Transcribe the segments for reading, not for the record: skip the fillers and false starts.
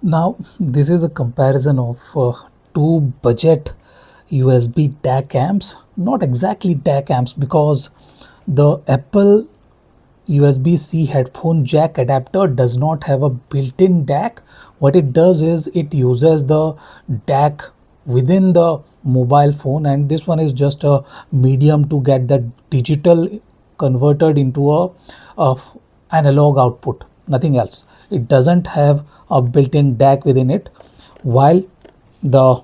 Now, this is a comparison of two budget USB DAC amps, not exactly DAC amps because the Apple USB-C headphone jack adapter does not have a built-in DAC. What it does is it uses the DAC within the mobile phone, and this one is just a medium to get the digital converted into a analog output, nothing else. It doesn't have a built-in DAC within it, while the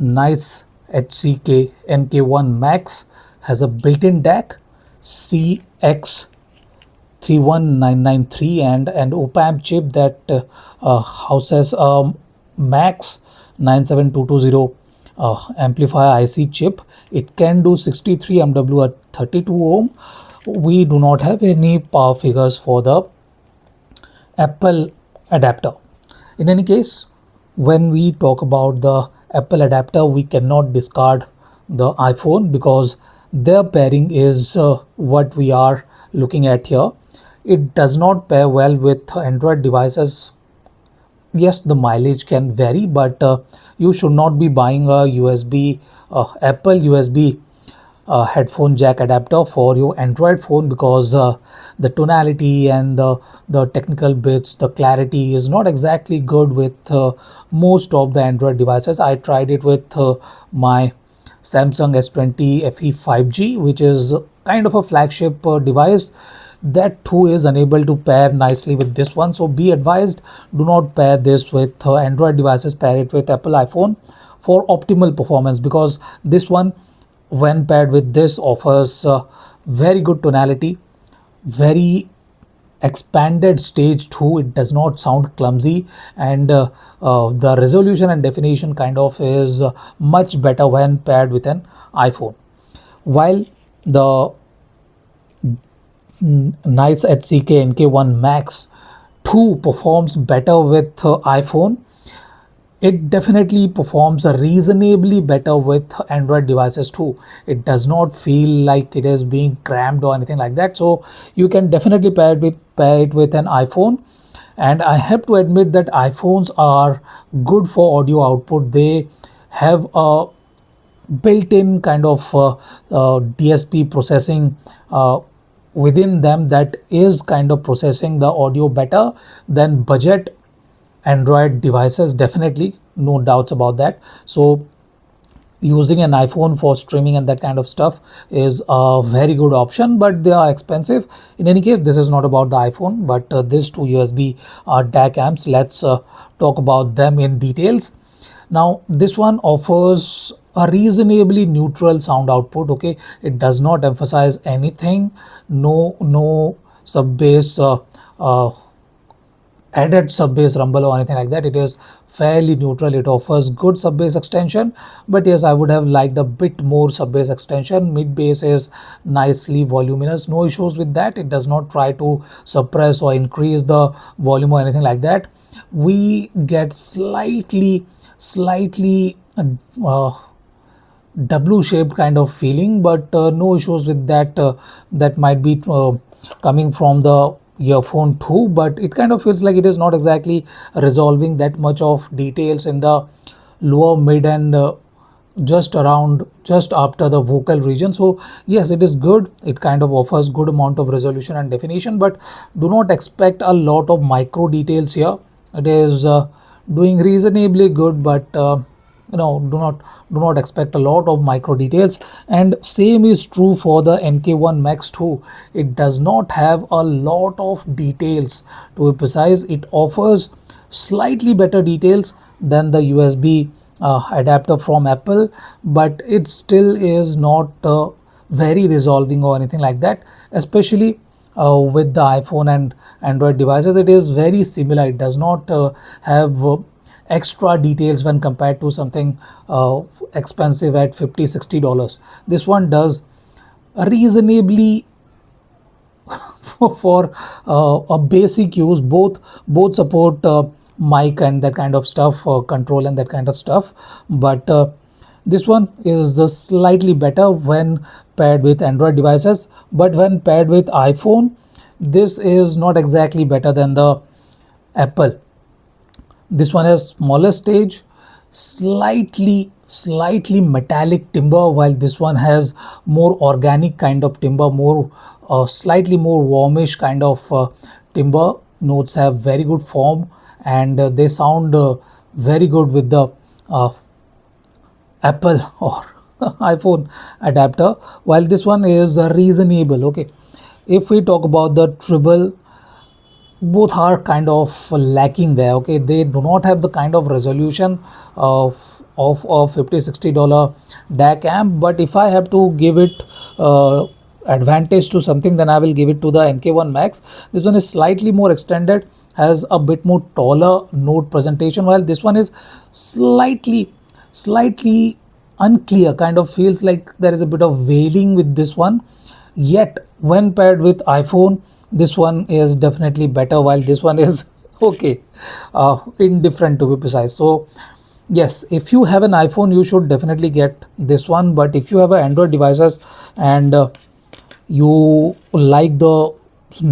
NiceHck NK1 Max has a built-in DAC, CX 31993, and an op-amp chip that houses a Max 97220 amplifier IC chip. It can do 63 MW at 32 ohm. We do not have any power figures for the Apple adapter. In any case, when we talk about the Apple adapter, we cannot discard the iPhone because their pairing is what we are looking at here. It does not pair well with Android devices. Yes, the mileage can vary, but you should not be buying a Apple USB headphone jack adapter for your Android phone because the tonality and the technical bits, the clarity is not exactly good with most of the Android devices. I tried it with my Samsung S20 FE 5G, which is kind of a flagship device. That too is unable to pair nicely with this one. So be advised, do not pair this with Android devices, pair it with Apple iPhone for optimal performance, because this one, when paired with this, offers very good tonality, very expanded stage 2. It does not sound clumsy, and the resolution and definition kind of is much better when paired with an iPhone. While the NiceHck NK1 Max 2 performs better with iPhone, it definitely performs reasonably better with Android devices too. It does not feel like it is being crammed or anything like that. So you can definitely pair it with an iPhone. And I have to admit that iPhones are good for audio output. They have a built-in kind of DSP processing within them that is kind of processing the audio better than budget Android devices, definitely, no doubts about that. So using an iPhone for streaming and that kind of stuff is a very good option, but they are expensive. In any case, this is not about the iPhone, but these two USB DAC amps, let's talk about them in details. Now, this one offers a reasonably neutral sound output. Okay, it does not emphasize anything, no sub bass added sub bass rumble or anything like that. It is fairly neutral. It offers good sub bass extension, but yes, I would have liked a bit more sub bass extension. Mid bass is nicely voluminous, no issues with that. It does not try to suppress or increase the volume or anything like that. We get slightly W shaped kind of feeling, but no issues with that. That might be coming from the earphone too, but it kind of feels like it is not exactly resolving that much of details in the lower mid and just after the vocal region. So yes, it is good. It kind of offers good amount of resolution and definition, but do not expect a lot of micro details here. It is doing reasonably good, but do not expect a lot of micro details. And same is true for the NK1 Max 2. It does not have a lot of details. To be precise, it offers slightly better details than the USB adapter from Apple, but it still is not very resolving or anything like that. Especially with the iPhone and Android devices, it is very similar. It does not have extra details when compared to something expensive at $50-60. This one does reasonably for a basic use. Both support mic and that kind of stuff, control and that kind of stuff, but this one is slightly better when paired with Android devices, but when paired with iPhone, this is not exactly better than the Apple. This one has smaller stage, slightly metallic timber, while this one has more organic kind of timber, more slightly more warmish kind of timber. Notes have very good form, and they sound very good with the Apple or iPhone adapter, while this one is reasonable. Okay, if we talk about the treble, both are kind of lacking there. Okay, they do not have the kind of resolution of a $50-60 DAC amp, but if I have to give it advantage to something, then I will give it to the NK1 Max. This one is slightly more extended, has a bit more taller note presentation, while this one is slightly unclear, kind of feels like there is a bit of wailing with this one. Yet when paired with iPhone, this one is definitely better, while this one is okay, indifferent to be precise. So yes, if you have an iPhone, you should definitely get this one, but if you have an Android devices and you like the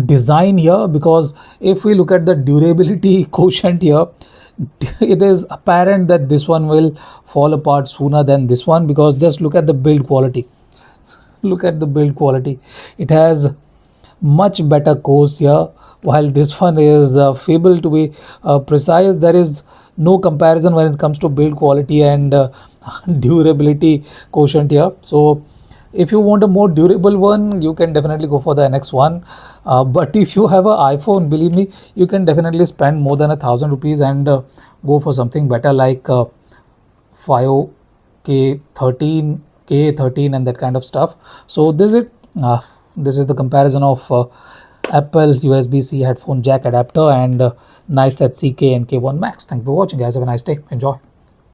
design here, because if we look at the durability quotient here, it is apparent that this one will fall apart sooner than this one, because just look at the build quality. Look at the build quality. It has much better cores here, while this one is feeble to be precise. There is no comparison when it comes to build quality and durability quotient here. So if you want a more durable one, you can definitely go for the NX1. But if you have an iPhone, believe me, you can definitely spend more than ₹1,000 and go for something better like 5K13, K13 and that kind of stuff. So this is it. This is the comparison of Apple USB-C headphone jack adapter and NiceHck NK1 Max. Thank you for watching, guys. Have a nice day. Enjoy.